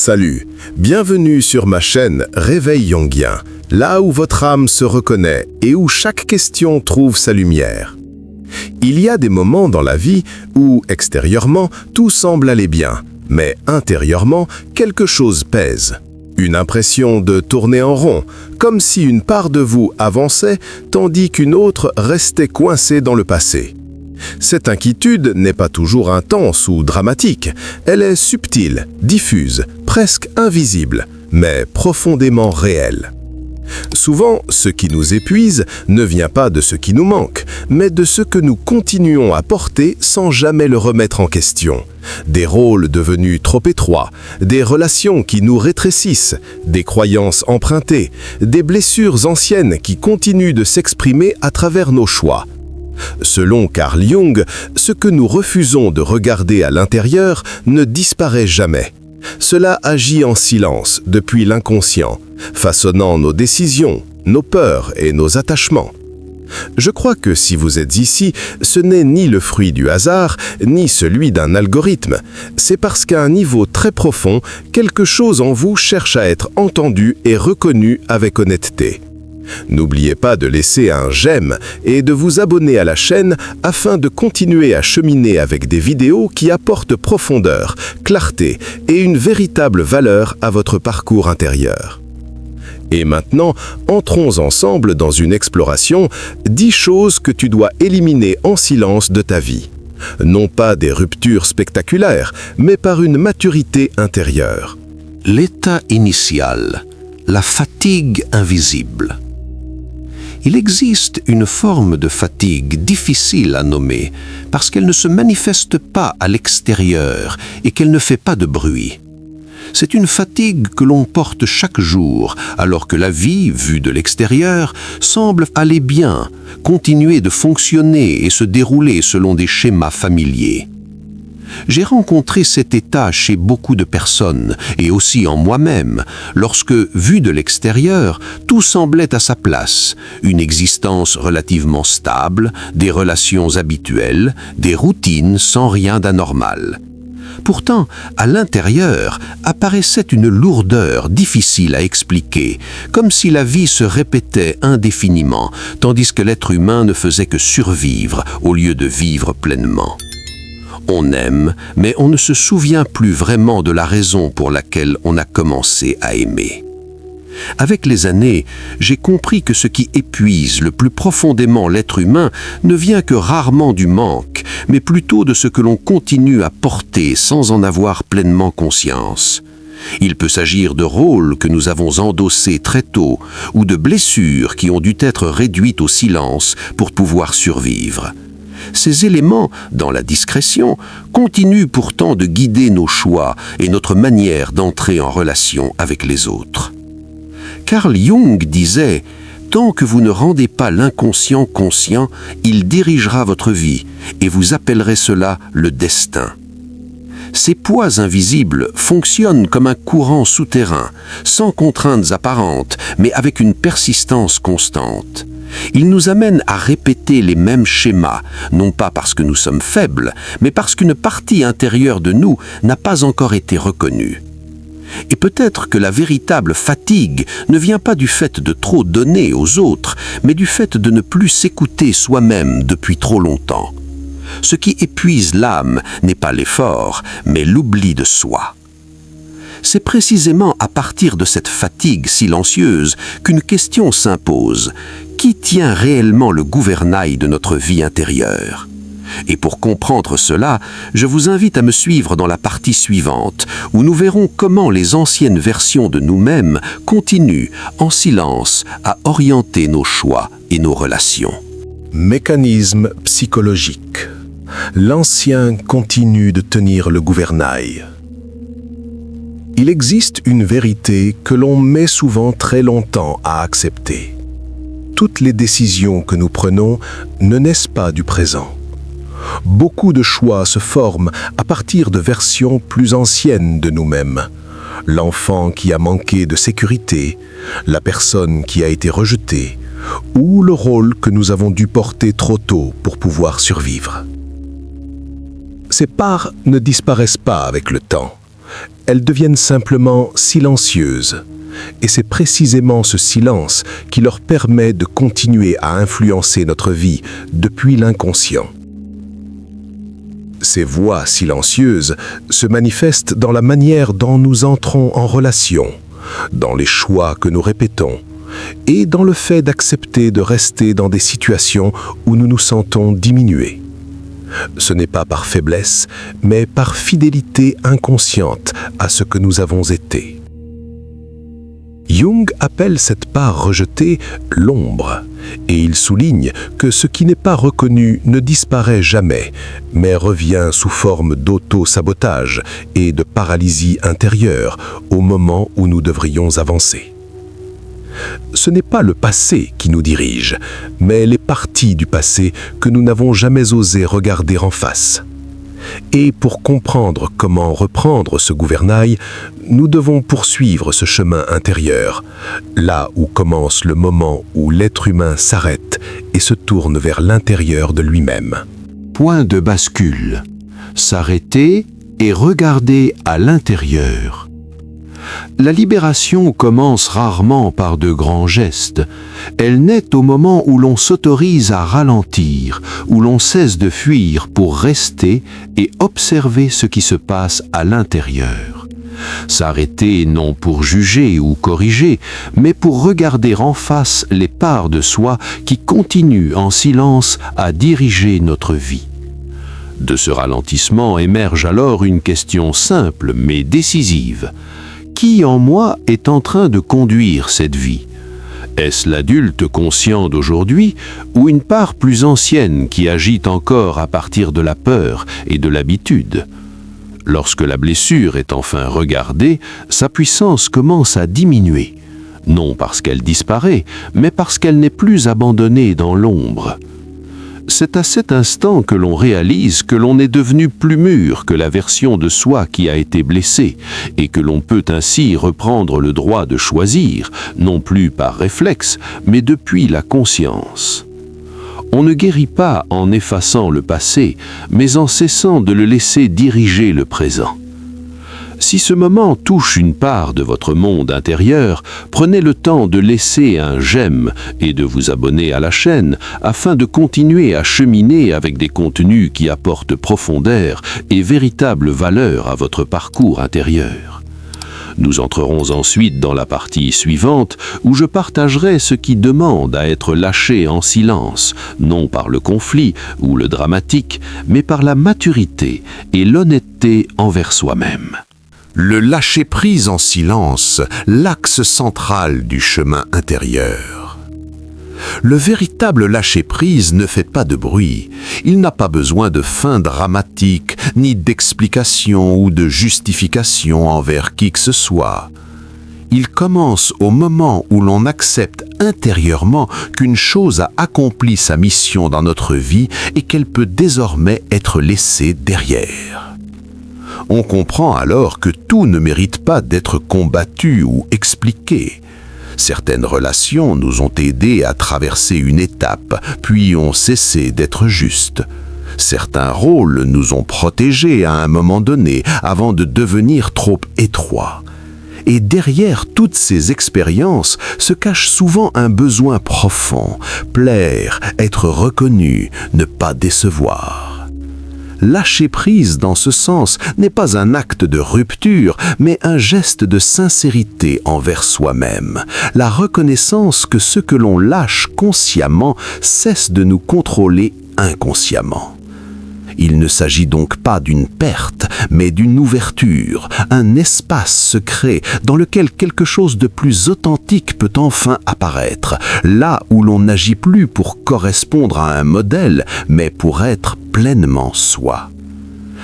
Salut, bienvenue sur ma chaîne Réveil Jungien, là où votre âme se reconnaît et où chaque question trouve sa lumière. Il y a des moments dans la vie où, extérieurement, tout semble aller bien, mais intérieurement, quelque chose pèse. Une impression de tourner en rond, comme si une part de vous avançait tandis qu'une autre restait coincée dans le passé. Cette inquiétude n'est pas toujours intense ou dramatique, elle est subtile, diffuse, presque invisible, mais profondément réelle. Souvent, ce qui nous épuise ne vient pas de ce qui nous manque, mais de ce que nous continuons à porter sans jamais le remettre en question. Des rôles devenus trop étroits, des relations qui nous rétrécissent, des croyances empruntées, des blessures anciennes qui continuent de s'exprimer à travers nos choix. Selon Carl Jung, ce que nous refusons de regarder à l'intérieur ne disparaît jamais. Cela agit en silence depuis l'inconscient, façonnant nos décisions, nos peurs et nos attachements. Je crois que si vous êtes ici, ce n'est ni le fruit du hasard, ni celui d'un algorithme. C'est parce qu'à un niveau très profond, quelque chose en vous cherche à être entendu et reconnu avec honnêteté. N'oubliez pas de laisser un j'aime et de vous abonner à la chaîne afin de continuer à cheminer avec des vidéos qui apportent profondeur, clarté et une véritable valeur à votre parcours intérieur. Et maintenant, entrons ensemble dans une exploration 10 choses que tu dois éliminer en silence de ta vie. Non pas des ruptures spectaculaires, mais par une maturité intérieure. L'état initial, la fatigue invisible. Il existe une forme de fatigue difficile à nommer parce qu'elle ne se manifeste pas à l'extérieur et qu'elle ne fait pas de bruit. C'est une fatigue que l'on porte chaque jour alors que la vie, vue de l'extérieur, semble aller bien, continuer de fonctionner et se dérouler selon des schémas familiers. J'ai rencontré cet état chez beaucoup de personnes, et aussi en moi-même, lorsque, vu de l'extérieur, tout semblait à sa place, une existence relativement stable, des relations habituelles, des routines sans rien d'anormal. Pourtant, à l'intérieur, apparaissait une lourdeur difficile à expliquer, comme si la vie se répétait indéfiniment, tandis que l'être humain ne faisait que survivre au lieu de vivre pleinement. On aime, mais on ne se souvient plus vraiment de la raison pour laquelle on a commencé à aimer. Avec les années, j'ai compris que ce qui épuise le plus profondément l'être humain ne vient que rarement du manque, mais plutôt de ce que l'on continue à porter sans en avoir pleinement conscience. Il peut s'agir de rôles que nous avons endossés très tôt ou de blessures qui ont dû être réduites au silence pour pouvoir survivre. Ces éléments, dans la discrétion, continuent pourtant de guider nos choix et notre manière d'entrer en relation avec les autres. Carl Jung disait « Tant que vous ne rendez pas l'inconscient conscient, il dirigera votre vie, et vous appellerez cela le destin. » Ces poids invisibles fonctionnent comme un courant souterrain, sans contraintes apparentes, mais avec une persistance constante. Ils nous amènent à répéter les mêmes schémas, non pas parce que nous sommes faibles, mais parce qu'une partie intérieure de nous n'a pas encore été reconnue. Et peut-être que la véritable fatigue ne vient pas du fait de trop donner aux autres, mais du fait de ne plus s'écouter soi-même depuis trop longtemps. Ce qui épuise l'âme n'est pas l'effort, mais l'oubli de soi. C'est précisément à partir de cette fatigue silencieuse qu'une question s'impose. Qui tient réellement le gouvernail de notre vie intérieure? Et pour comprendre cela, je vous invite à me suivre dans la partie suivante, où nous verrons comment les anciennes versions de nous-mêmes continuent, en silence, à orienter nos choix et nos relations. Mécanisme psychologique. L'ancien continue de tenir le gouvernail. Il existe une vérité que l'on met souvent très longtemps à accepter. Toutes les décisions que nous prenons ne naissent pas du présent. Beaucoup de choix se forment à partir de versions plus anciennes de nous-mêmes. L'enfant qui a manqué de sécurité, la personne qui a été rejetée, ou le rôle que nous avons dû porter trop tôt pour pouvoir survivre. Ces parts ne disparaissent pas avec le temps. elles deviennent simplement silencieuses. Et c'est précisément ce silence qui leur permet de continuer à influencer notre vie depuis l'inconscient. Ces voix silencieuses se manifestent dans la manière dont nous entrons en relation, dans les choix que nous répétons, et dans le fait d'accepter de rester dans des situations où nous nous sentons diminués. Ce n'est pas par faiblesse, mais par fidélité inconsciente à ce que nous avons été. Jung appelle cette part rejetée l'ombre, et il souligne que ce qui n'est pas reconnu ne disparaît jamais, mais revient sous forme d'auto-sabotage et de paralysie intérieure au moment où nous devrions avancer. Ce n'est pas le passé qui nous dirige, mais les parties du passé que nous n'avons jamais osé regarder en face. Et pour comprendre comment reprendre ce gouvernail, nous devons poursuivre ce chemin intérieur, là où commence le moment où l'être humain s'arrête et se tourne vers l'intérieur de lui-même. Point de bascule. S'arrêter et regarder à l'intérieur. La libération commence rarement par de grands gestes. Elle naît au moment où l'on s'autorise à ralentir, où l'on cesse de fuir pour rester et observer ce qui se passe à l'intérieur. S'arrêter non pour juger ou corriger, mais pour regarder en face les parts de soi qui continuent en silence à diriger notre vie. De ce ralentissement émerge alors une question simple mais décisive. Qui en moi est en train de conduire cette vie? Est-ce l'adulte conscient d'aujourd'hui ou une part plus ancienne qui agit encore à partir de la peur et de l'habitude? Lorsque la blessure est enfin regardée, sa puissance commence à diminuer, non parce qu'elle disparaît, mais parce qu'elle n'est plus abandonnée dans l'ombre. C'est à cet instant que l'on réalise que l'on est devenu plus mûr que la version de soi qui a été blessée et que l'on peut ainsi reprendre le droit de choisir, non plus par réflexe, mais depuis la conscience. On ne guérit pas en effaçant le passé, mais en cessant de le laisser diriger le présent. Si ce moment touche une part de votre monde intérieur, prenez le temps de laisser un j'aime et de vous abonner à la chaîne afin de continuer à cheminer avec des contenus qui apportent profondeur et véritable valeur à votre parcours intérieur. Nous entrerons ensuite dans la partie suivante où je partagerai ce qui demande à être lâché en silence, non par le conflit ou le dramatique, mais par la maturité et l'honnêteté envers soi-même. Le lâcher-prise en silence, l'axe central du chemin intérieur. Le véritable lâcher-prise ne fait pas de bruit. Il n'a pas besoin de fin dramatique, ni d'explication ou de justification envers qui que ce soit. Il commence au moment où l'on accepte intérieurement qu'une chose a accompli sa mission dans notre vie et qu'elle peut désormais être laissée derrière. On comprend alors que tout ne mérite pas d'être combattu ou expliqué. Certaines relations nous ont aidés à traverser une étape, puis ont cessé d'être justes. Certains rôles nous ont protégés à un moment donné, avant de devenir trop étroits. Et derrière toutes ces expériences se cache souvent un besoin profond, plaire, être reconnu, ne pas décevoir. Lâcher prise dans ce sens n'est pas un acte de rupture, mais un geste de sincérité envers soi-même. La reconnaissance que ce que l'on lâche consciemment cesse de nous contrôler inconsciemment. Il ne s'agit donc pas d'une perte, mais d'une ouverture, un espace secret dans lequel quelque chose de plus authentique peut enfin apparaître, là où l'on n'agit plus pour correspondre à un modèle, mais pour être pleinement soi.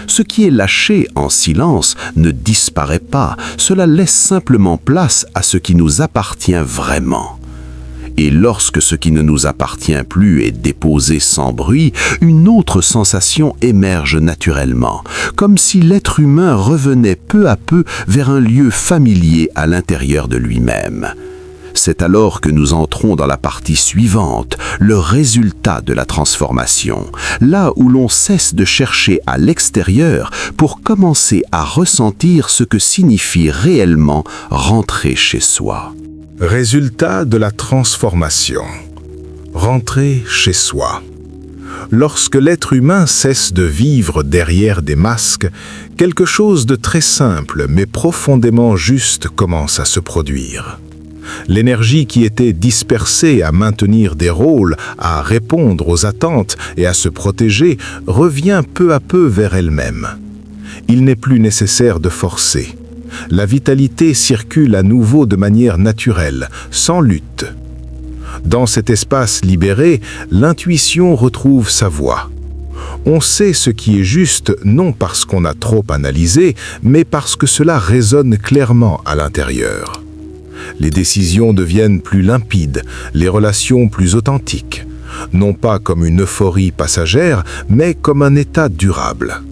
Ce qui est lâché en silence ne disparaît pas, cela laisse simplement place à ce qui nous appartient vraiment. Et lorsque ce qui ne nous appartient plus est déposé sans bruit, une autre sensation émerge naturellement, comme si l'être humain revenait peu à peu vers un lieu familier à l'intérieur de lui-même. C'est alors que nous entrons dans la partie suivante, le résultat de la transformation, là où l'on cesse de chercher à l'extérieur pour commencer à ressentir ce que signifie réellement rentrer chez soi. Résultat de la transformation. Rentrer chez soi. Lorsque l'être humain cesse de vivre derrière des masques, quelque chose de très simple mais profondément juste commence à se produire. L'énergie qui était dispersée à maintenir des rôles, à répondre aux attentes et à se protéger revient peu à peu vers elle-même. Il n'est plus nécessaire de forcer. La vitalité circule à nouveau de manière naturelle, sans lutte. Dans cet espace libéré, l'intuition retrouve sa voix. On sait ce qui est juste non parce qu'on a trop analysé, mais parce que cela résonne clairement à l'intérieur. Les décisions deviennent plus limpides, les relations plus authentiques, non pas comme une euphorie passagère, mais comme un état durable.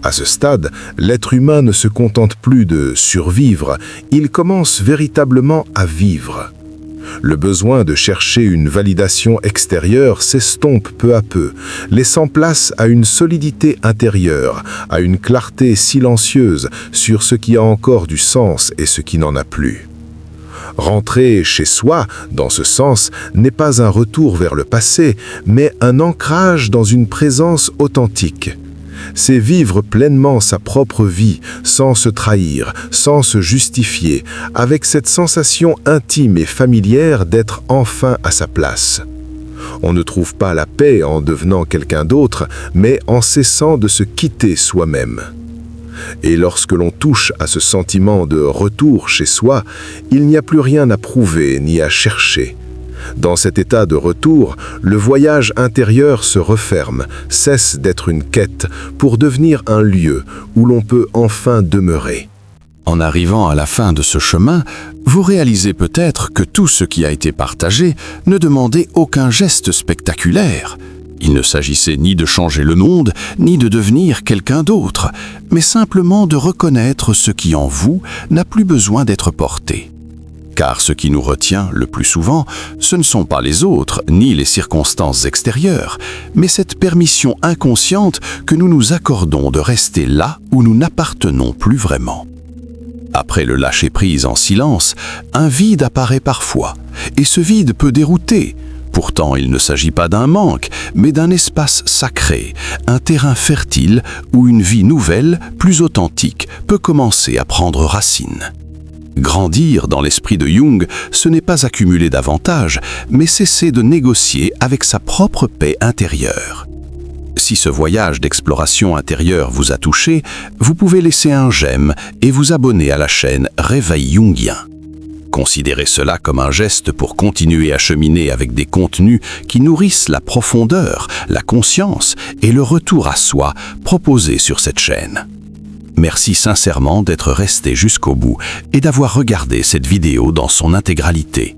À ce stade, l'être humain ne se contente plus de survivre, il commence véritablement à vivre. Le besoin de chercher une validation extérieure s'estompe peu à peu, laissant place à une solidité intérieure, à une clarté silencieuse sur ce qui a encore du sens et ce qui n'en a plus. Rentrer chez soi, dans ce sens, n'est pas un retour vers le passé, mais un ancrage dans une présence authentique. C'est vivre pleinement sa propre vie, sans se trahir, sans se justifier, avec cette sensation intime et familière d'être enfin à sa place. On ne trouve pas la paix en devenant quelqu'un d'autre, mais en cessant de se quitter soi-même. Et lorsque l'on touche à ce sentiment de retour chez soi, il n'y a plus rien à prouver ni à chercher. Dans cet état de retour, le voyage intérieur se referme, cesse d'être une quête pour devenir un lieu où l'on peut enfin demeurer. En arrivant à la fin de ce chemin, vous réalisez peut-être que tout ce qui a été partagé ne demandait aucun geste spectaculaire. Il ne s'agissait ni de changer le monde, ni de devenir quelqu'un d'autre, mais simplement de reconnaître ce qui en vous n'a plus besoin d'être porté. Car ce qui nous retient le plus souvent, ce ne sont pas les autres, ni les circonstances extérieures, mais cette permission inconsciente que nous nous accordons de rester là où nous n'appartenons plus vraiment. Après le lâcher-prise en silence, un vide apparaît parfois, et ce vide peut dérouter. Pourtant, il ne s'agit pas d'un manque, mais d'un espace sacré, un terrain fertile où une vie nouvelle, plus authentique, peut commencer à prendre racine. Grandir dans l'esprit de Jung, ce n'est pas accumuler davantage, mais cesser de négocier avec sa propre paix intérieure. Si ce voyage d'exploration intérieure vous a touché, vous pouvez laisser un j'aime et vous abonner à la chaîne Réveil Jungien. Considérez cela comme un geste pour continuer à cheminer avec des contenus qui nourrissent la profondeur, la conscience et le retour à soi proposés sur cette chaîne. Merci sincèrement d'être resté jusqu'au bout et d'avoir regardé cette vidéo dans son intégralité.